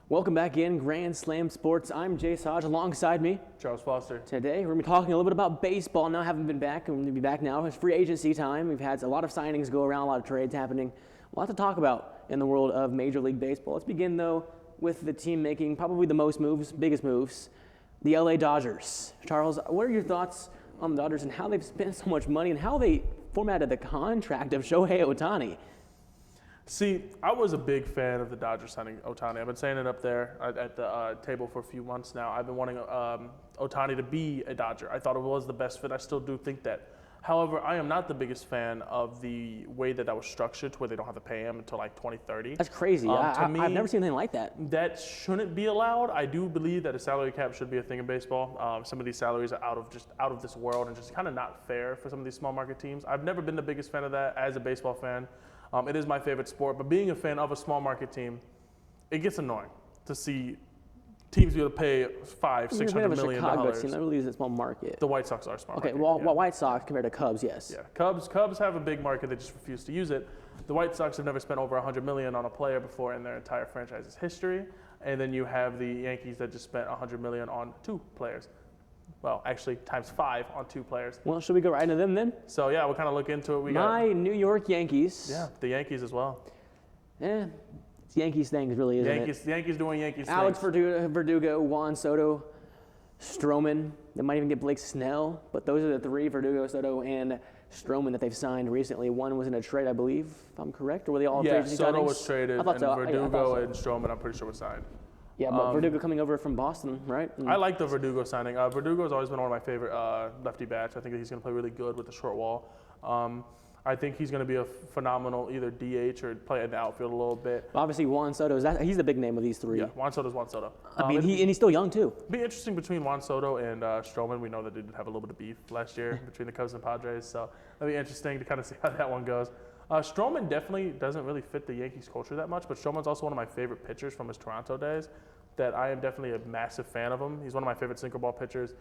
Welcome back in Grand Slam Sports. I'm Jace Hodge. Alongside me, Charles Foster. Today, we're going to be talking a little bit about baseball. Now, haven't been back. We're going to be back now. It's free agency time. We've had a lot of signings go around, a lot of trades happening. A lot to talk about in the world of Major League Baseball. Let's begin, though, with the team making probably the most moves, biggest moves, the LA Dodgers. Charles, what are your thoughts on the Dodgers and how they've spent so much money and how they formatted the contract of Shohei Ohtani? See, I was a big fan of the Dodgers signing Ohtani. I've been saying it up there at the table for a few months now. I've been wanting Ohtani to be a Dodger. I thought it was the best fit. I still do think that. However, I am not the biggest fan of the way that was structured to where they don't have to pay him until like 2030. That's crazy. I've never seen anything like that. That shouldn't be allowed. I do believe that a salary cap should be a thing in baseball. Some of these salaries are out of this world and just kind of not fair for some of these small market teams. I've never been the biggest fan of that as a baseball fan. It is my favorite sport, but being a fan of a small market team, it gets annoying to see teams be able to pay $500-600 million. Chicago team that really is a small market. The White Sox are a small market. Okay, well, White Sox compared to Cubs, yes. Yeah, Cubs have a big market. They just refuse to use it. The White Sox have never spent over $100 million on a player before in their entire franchise's history, and then you have the Yankees that just spent $100 million on 2 players. Well, actually, times 5 on 2 players. Well, should we go right into them then? So, yeah, we'll kind of look into it. My New York Yankees. Yeah, the Yankees as well. It's Yankees things, really, isn't it? The Yankees doing Yankees Alex things. Verdugo, Juan Soto, Stroman. They might even get Blake Snell, but those are the 3, Verdugo, Soto, and Stroman, that they've signed recently. One was in a trade, I believe, if I'm correct, or were they all Yeah, free Soto signings? was traded, and Verdugo and Stroman, I'm pretty sure, were signed. Yeah, but Verdugo coming over from Boston, right? I like the Verdugo signing. Verdugo's always been one of my favorite lefty bats. I think that he's going to play really good with the short wall. I think he's going to be a phenomenal either DH or play in the outfield a little bit. Obviously, Juan Soto, he's the big name of these 3. Yeah, Juan Soto's Juan Soto. I mean, he's still young, too. It'd be interesting between Juan Soto and Stroman. We know that they did have a little bit of beef last year between the Cubs and Padres, so it'll be interesting to kind of see how that one goes. Stroman definitely doesn't really fit the Yankees culture that much, but Stroman's also one of my favorite pitchers from his Toronto days. That I am definitely a massive fan of him. He's one of my favorite sinker ball pitchers.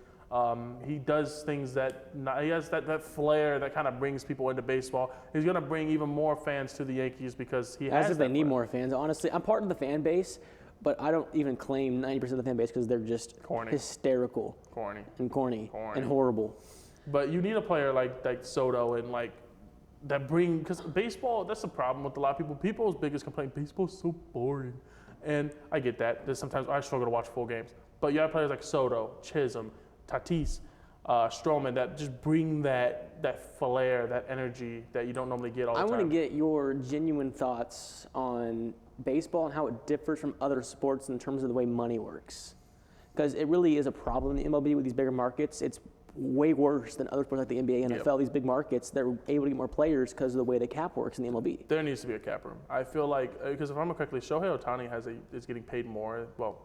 He does things he has that flair that kind of brings people into baseball. He's going to bring even more fans to the Yankees because he has. As if they need more fans. Honestly, I'm part of the fan base, but I don't even claim 90% of the fan base because they're just hysterical, corny, and horrible. But you need a player like Soto and that bring, because baseball, that's the problem with a lot of people. People's biggest complaint: baseball's so boring. And I get that. There's sometimes I struggle to watch full games. But you have players like Soto, Chisholm, Tatis, Stroman that just bring that flair, that energy that you don't normally get all the time. I want to get your genuine thoughts on baseball and how it differs from other sports in terms of the way money works. Because it really is a problem in the MLB with these bigger markets. It's way worse than other sports like the NBA, NFL, These big markets. They're able to get more players because of the way the cap works in the MLB. There needs to be a cap room. I feel like, because if I remember correctly, Shohei Ohtani is getting paid more, well,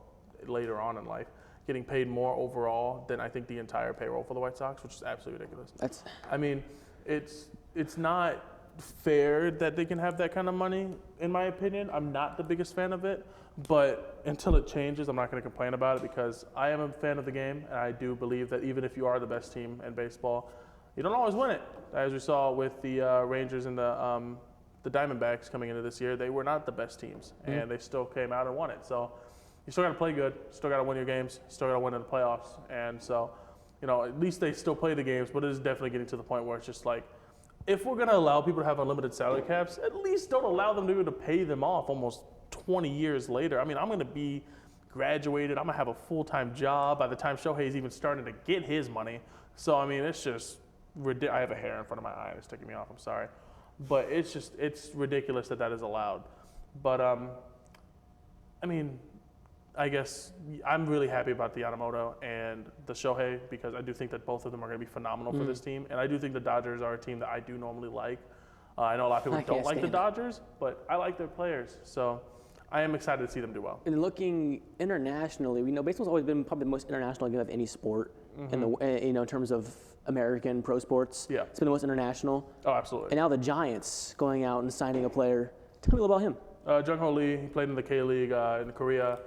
later on in life, getting paid more overall than I think the entire payroll for the White Sox, which is absolutely ridiculous. I mean, it's not fair that they can have that kind of money, in my opinion. I'm not the biggest fan of it. But until it changes, I'm not going to complain about it because I am a fan of the game, and I do believe that even if you are the best team in baseball, you don't always win it. As we saw with the Rangers and the Diamondbacks coming into this year, they were not the best teams, and they still came out and won it. So you still got to play good, still got to win your games, still got to win in the playoffs. And so, at least they still play the games, but it is definitely getting to the point where it's just like, if we're going to allow people to have unlimited salary caps, at least don't allow them to be able to pay them off almost 20 years later. I mean, I'm going to be graduated. I'm going to have a full-time job by the time Shohei's even starting to get his money. So, I mean, it's just ridiculous. I have a hair in front of my eye. It's taking me off. I'm sorry. But it's ridiculous that is allowed. But, I mean, I guess I'm really happy about the Yamamoto and the Shohei because I do think that both of them are going to be phenomenal for this team. And I do think the Dodgers are a team that I do normally like. I know a lot of people don't like the Dodgers, but I like their players. So I am excited to see them do well. And looking internationally, we know baseball's always been probably the most international game of any sport in terms of American pro sports. Yeah. It's been the most international. Oh, absolutely. And now the Giants going out and signing a player. Tell me a little about him. Jung Ho Lee, he played in the K-League in Korea.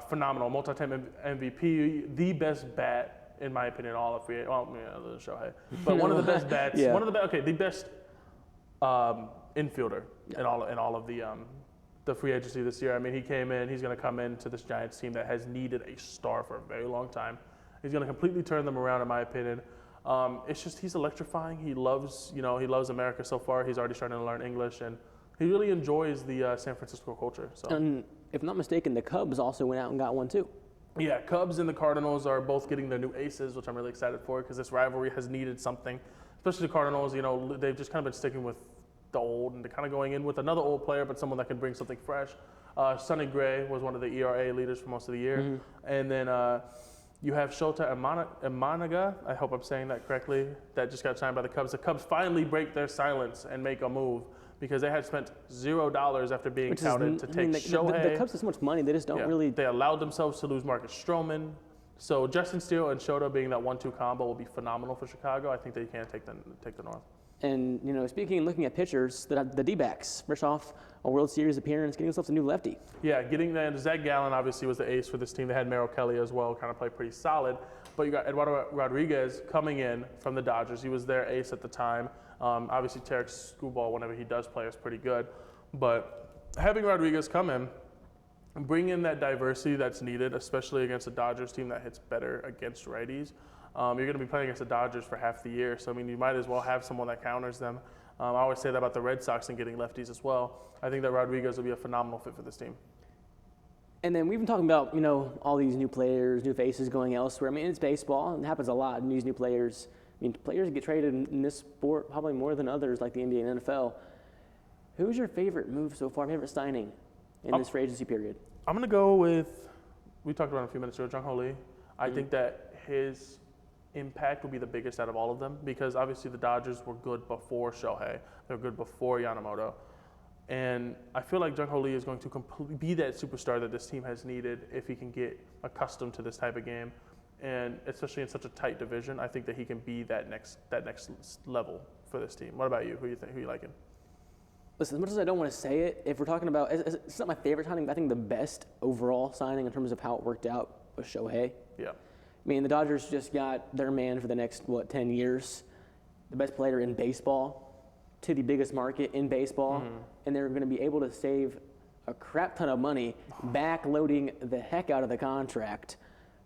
Phenomenal, multi-time MVP, the best bat, in my opinion, all of free. Well, yeah, Shohei. But one of the best bats, the best infielder in all of the the free agency this year. I mean, he came in. He's going to come into this Giants team that has needed a star for a very long time. He's going to completely turn them around, in my opinion. It's just he's electrifying. He loves America so far. He's already starting to learn English, and he really enjoys the San Francisco culture. So. And if I'm not mistaken, the Cubs also went out and got one too. Yeah, Cubs and the Cardinals are both getting their new aces, which I'm really excited for because this rivalry has needed something. Especially the Cardinals, they've just kind of been sticking with the old, and they're kind of going in with another old player, but someone that can bring something fresh. Sonny Gray was one of the ERA leaders for most of the year. Mm-hmm. And then you have Soto Imanaga, I hope I'm saying that correctly, that just got signed by the Cubs. The Cubs finally break their silence and make a move because they had spent $0 after being touted to take Shohei. The Cubs have so much money, they just don't really. They allowed themselves to lose Marcus Stroman. So Justin Steele and Soto being that 1-2 combo will be phenomenal for Chicago. I think they can take the North. And, speaking and looking at pitchers, the D-backs, fresh off a World Series appearance, getting themselves a new lefty. Yeah, getting that. Zach Gallen obviously was the ace for this team. They had Merrill Kelly as well, kind of played pretty solid. But you got Eddy Rodriguez coming in from the Dodgers. He was their ace at the time. Obviously, Tarek Skubal, whenever he does play, is pretty good. But having Rodriguez come in and bring in that diversity that's needed, especially against a Dodgers team that hits better against righties. You're going to be playing against the Dodgers for half the year, so I mean, you might as well have someone that counters them. I always say that about the Red Sox and getting lefties as well. I think that Rodriguez will be a phenomenal fit for this team. And then we've been talking about, all these new players, new faces going elsewhere. I mean, it's baseball, and it happens a lot. And these new players, players get traded in this sport probably more than others, like the NBA and NFL. Who's your favorite move so far, favorite signing in this free agency period? I'm going to go with, we talked about it a few minutes ago, Jung Ho Lee. I think that his impact will be the biggest out of all of them because obviously the Dodgers were good before Shohei. They were good before Yamamoto. And I feel like Jung Ho Lee is going to be that superstar that this team has needed if he can get accustomed to this type of game. And especially in such a tight division, I think that he can be that next level for this team. What about you? Who you liking? Listen, as much as I don't want to say it, if we're talking about, it's not my favorite signing, but I think the best overall signing in terms of how it worked out was Shohei. Yeah. The Dodgers just got their man for the next, 10 years, the best player in baseball to the biggest market in baseball, and they're going to be able to save a crap ton of money backloading the heck out of the contract.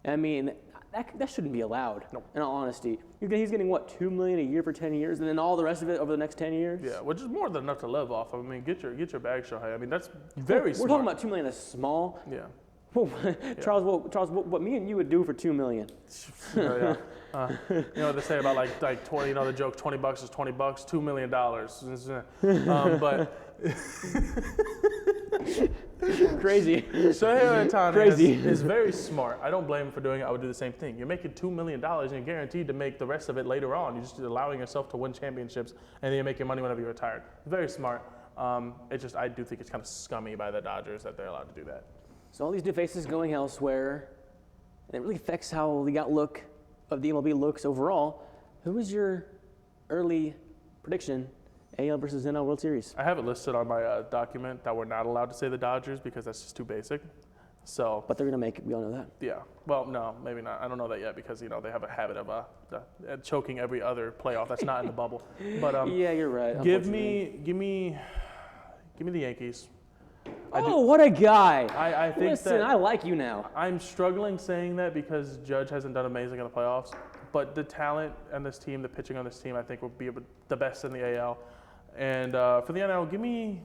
That shouldn't be allowed, in all honesty. He's getting, $2 million a year for 10 years, and then all the rest of it over the next 10 years? Yeah, which is more than enough to live off. Get your bag, Shohei. That's very smart. We're talking about $2 million is small. Yeah. Charles, what me and you would do for $2 million? Yeah. They say about like 20. The joke $20 is $20. $2 million. But crazy. Shohei Ohtani is very smart. I don't blame him for doing it. I would do the same thing. You're making $2 million and you're guaranteed to make the rest of it later on. You're just allowing yourself to win championships and then you're making money whenever you're retired. Very smart. I do think it's kind of scummy by the Dodgers that they're allowed to do that. So all these new faces going elsewhere, and it really affects how the outlook of the MLB looks overall. Who is your early prediction, AL versus NL World Series? I have it listed on my document that we're not allowed to say the Dodgers because that's just too basic. So, but they're going to make it. We all know that. Yeah. Well, no, maybe not. I don't know that yet because they have a habit of choking every other playoff that's not in the bubble. But yeah, you're right. Give me the Yankees. What a guy! I think Listen, I like you now. I'm struggling saying that because Judge hasn't done amazing in the playoffs, but the talent on this team, the pitching on this team, I think will be the best in the AL. And for the NL, give me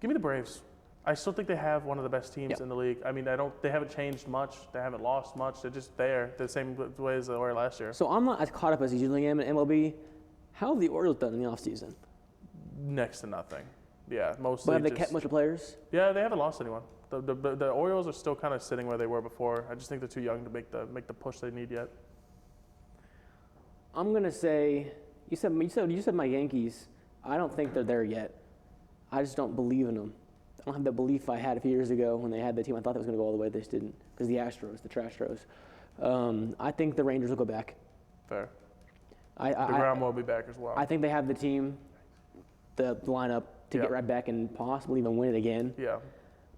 the Braves. I still think they have one of the best teams in the league. They haven't changed much. They haven't lost much. They're just there the same way as they were last year. So I'm not as caught up as I usually am in MLB. How have the Orioles done in the offseason? Next to nothing. Yeah, mostly. But have they kept much of players? Yeah, they haven't lost anyone. The Orioles are still kind of sitting where they were before. I just think they're too young to make the push they need yet. I'm gonna say you said my Yankees. I don't think they're there yet. I just don't believe in them. I don't have the belief I had a few years ago when they had the team. I thought that was going to go all the way. They just didn't because the Astros. I think the Rangers will go back. Fair. DeGrom will be back as well. I think they have the team, the lineup to get right back and possibly even win it again. Yeah.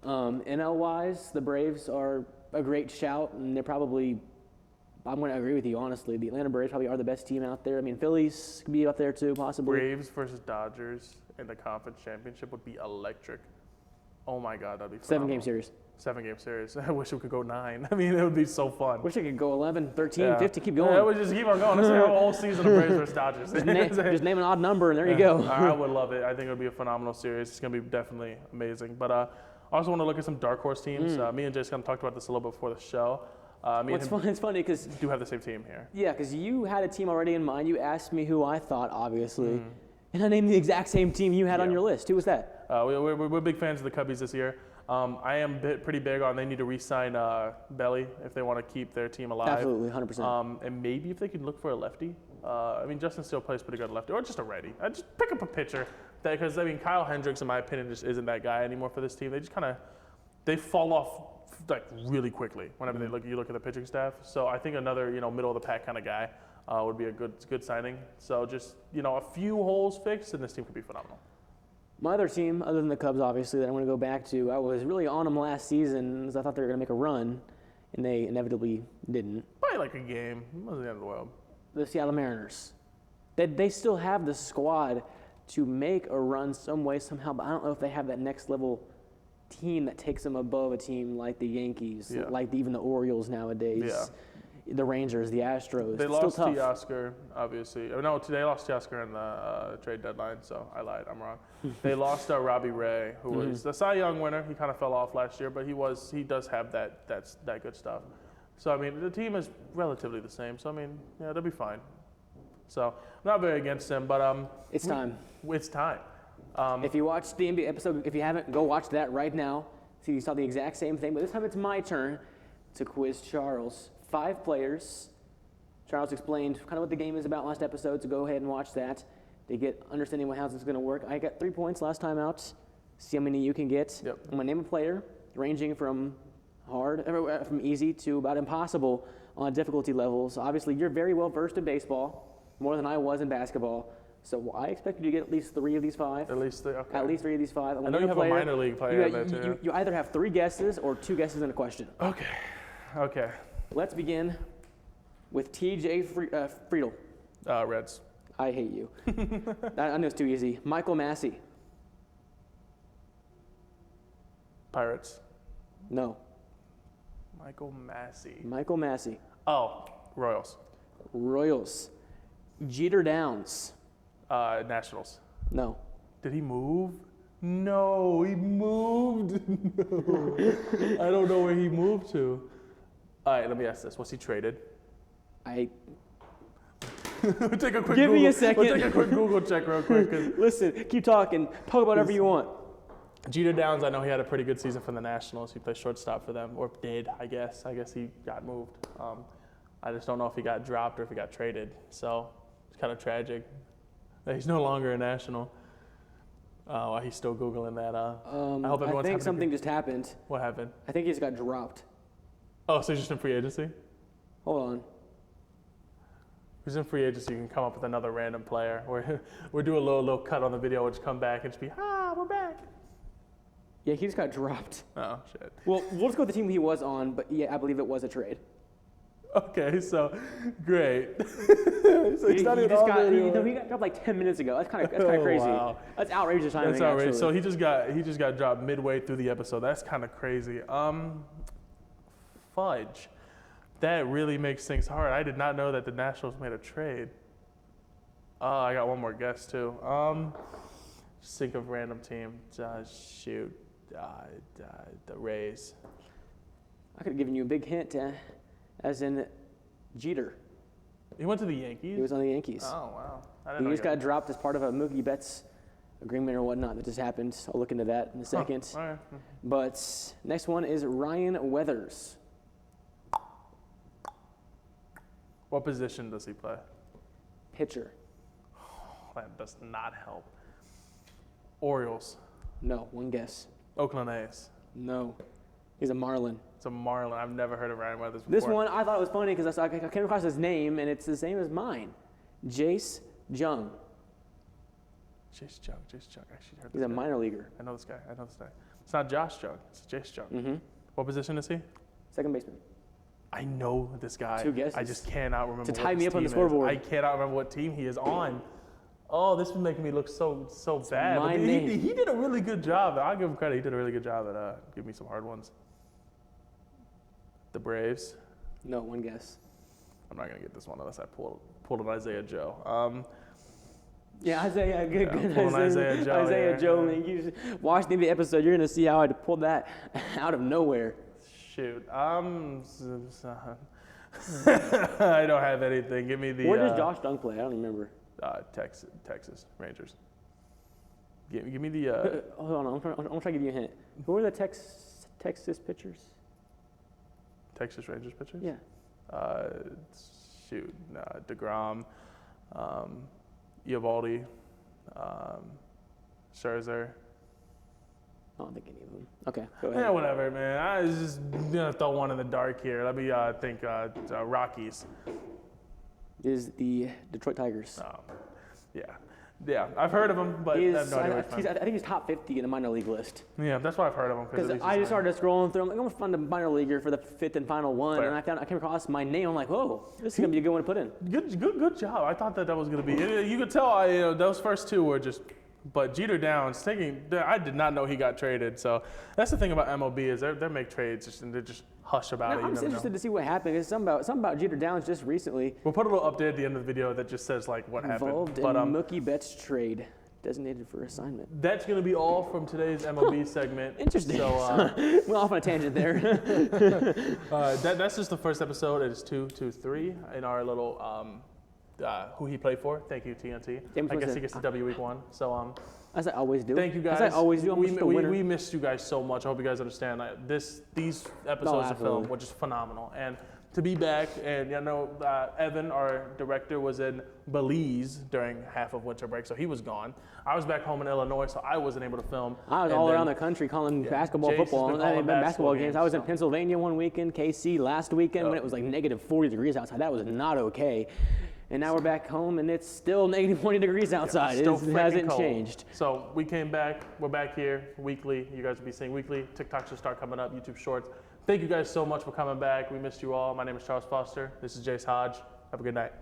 NL-wise, the Braves are a great shout, and they're probably – I'm going to agree with you, honestly. The Atlanta Braves probably are the best team out there. Phillies could be up there too, possibly. Braves versus Dodgers in the conference championship would be electric. Oh my God, that'd be phenomenal. 7-game series. 7-game series. I wish we could go 9. I mean, it would be so fun. Wish I could go 11, 13, 15, keep going. Yeah, we just keep on going. Let's have a whole season of Braves versus Dodgers. Just name an odd number, and there you go. I would love it. I think it would be a phenomenal series. It's going to be definitely amazing. But I also want to look at some dark horse teams. Me and Jace kind of talked about this a little bit before the show. It's funny because do have the same team here. Yeah, because you had a team already in mind. You asked me who I thought, obviously, and I named the exact same team you had on your list. Who was that? We're big fans of the Cubbies this year. I am pretty big on they need to re-sign Belli if they want to keep their team alive. Absolutely, 100%. And maybe if they could look for a lefty. I mean, Justin Steele plays pretty good lefty, or just a righty. Just pick up a pitcher. Because, I mean, Kyle Hendricks, in my opinion, just isn't that guy anymore for this team. They just they fall off like really quickly whenever you look at the pitching staff. So I think another middle of the pack kind of guy would be a good signing. So just a few holes fixed, and this team could be phenomenal. My other team, other than the Cubs, obviously, that I want to go back to, I was really on them last season because I thought they were going to make a run, and they inevitably didn't. Probably like a game. It wasn't the end of the world. The Seattle Mariners. They still have the squad to make a run some way, somehow, but I don't know if they have that next level team that takes them above a team like the Yankees, like even the Orioles nowadays, the Rangers, the Astros. They it's lost still tough. Teoscar, obviously. No, they lost Teoscar in the trade deadline, so I lied. I'm wrong. They lost Robbie Ray, who was the Cy Young winner. He kind of fell off last year, but he does have that good stuff. So, I mean, the team is relatively the same. So, I mean, yeah, they'll be fine. So, I'm not very against them, but it's time. It's time. If you watched the NBA episode, if you haven't, go watch that right now. See, you saw the exact same thing, but this time it's my turn to quiz Charles. 5 players. Charles explained kind of what the game is about last episode, so go ahead and watch that to get understanding how this is going to work. I got 3 points last time out. See how many you can get. Yep. I'm going to name a player ranging from easy to about impossible on difficulty levels. Obviously, you're very well versed in baseball, more than I was in basketball. So I expect you to get at least 3 of these 5. At least 3, okay. At least 3 of these 5. I know you have a minor league player in there, too. You either have 3 guesses or 2 guesses and a question. Okay. Let's begin with TJ Friedel. Reds. I hate you. I knew it's too easy. Michael Massey. Pirates. No. Michael Massey. Oh, Royals. Royals. Jeter Downs. Nationals. No. Did he move? No, he moved. No. I don't know where he moved to. All right, let me ask this. Was he traded? We'll take a quick Give Google. me a second. We'll take a quick Google check real quick. Listen, keep talking. Talk about whatever you want. Jeter Downs, I know he had a pretty good season for the Nationals. He played shortstop for them, or did, I guess. I guess he got moved. I just don't know if he got dropped or if he got traded. So it's kind of tragic that he's no longer a National. He's still Googling that. I think something just happened. What happened? I think he just got dropped. Oh, so he's just in free agency? Hold on. Who's in free agency? You can come up with another random player. We'll do a little cut on the video. We'll just come back and just be, we're back. Yeah, he just got dropped. Oh, shit. Well, we'll just go with the team he was on, but yeah, I believe it was a trade. Okay, so great. So he got dropped like 10 minutes ago. That's kind of crazy. Wow. That's outrageous timing. That's outrageous. Actually. So he just got dropped midway through the episode. That's kind of crazy. Fudge. That really makes things hard. I did not know that the Nationals made a trade. I got one more guess too. Just think of random team. Shoot. The Rays. I could have given you a big hint, as in Jeter. He went to the Yankees? He was on the Yankees. Oh, wow. He just got dropped as part of a Mookie Betts agreement or whatnot that just happened. I'll look into that in a second. All right. But next one is Ryan Weathers. What position does he play? Pitcher. That does not help. Orioles. No, one guess. Oakland A's. No. He's a Marlin. It's a Marlin. I've never heard of Ryan Weathers before. This one, I thought it was funny because I came across his name, and it's the same as mine. Jace Jung. Jace Jung. I actually heard He's this a guy. minor leaguer. I know this guy. It's not Josh Jung. It's Jace Jung. Mm-hmm. What position is he? Second baseman. I know this guy. 2 guesses. I just cannot remember To tie me up on the team scoreboard. is. I cannot remember what team he is on. Oh, this is making me look so bad. my But name. he did a really good job. I'll give him credit. He did a really good job at give me some hard ones. The Braves. No, one guess. I'm not gonna get this one unless I pulled an Isaiah Joe. Yeah, Isaiah, good. Pulling Isaiah Joe. Isaiah Joe, man. You just watch the episode, you're gonna see how I pulled that out of nowhere. Shoot. I don't have anything. Give me the. Where does Josh Dunk play? I don't remember. Texas Rangers. Give me the. Hold on, I'm trying to give you a hint. Who are the Texas pitchers? Texas Rangers pitchers? Yeah. DeGrom, Eovaldi, Scherzer. I don't think any of them. Okay, go ahead. Yeah, whatever, man. I was just gonna throw one in the dark here. Let me think. Rockies. Is the Detroit Tigers. Yeah. I've heard of him, but I have no idea. I think he's top 50 in the minor league list. Yeah, that's why I've heard of him. Because I just started scrolling through. I'm like, I'm gonna find a minor leaguer for the fifth and final one, Fair. and I came across my name. I'm like, whoa, this is gonna be a good one to put in. Good job. I thought that was gonna be. You could tell. Those first two were just. But Jeter Downs I did not know he got traded. So that's the thing about MLB is they make trades and they just hush about it. I'm just interested to see what happened. It's something about Jeter Downs just recently. We'll put a little update at the end of the video that just says like what Involved happened. in Mookie Betts trade, designated for assignment. That's going to be all from today's MLB segment. Interesting. So we're off on a tangent there. that's just the first episode. It is 2-3 in our little who he played for. Thank you, TNT. I guess he gets the W week 1. So as I always do. Thank you guys. As I always do. I'm just a winner. We missed you guys so much. I hope you guys understand. These episodes of film were just phenomenal. And to be back, and Evan, our director, was in Belize during half of winter break, so he was gone. I was back home in Illinois, so I wasn't able to film. I was all around the country calling basketball, Jace football, and basketball games. I was in so. Pennsylvania one weekend, KC last weekend when it was like negative 40 degrees outside. That was not okay. And now we're back home, and it's still negative 20 degrees outside. It hasn't changed. So we came back. We're back here weekly. You guys will be seeing weekly. TikToks will start coming up, YouTube Shorts. Thank you guys so much for coming back. We missed you all. My name is Charles Foster. This is Jace Hodge. Have a good night.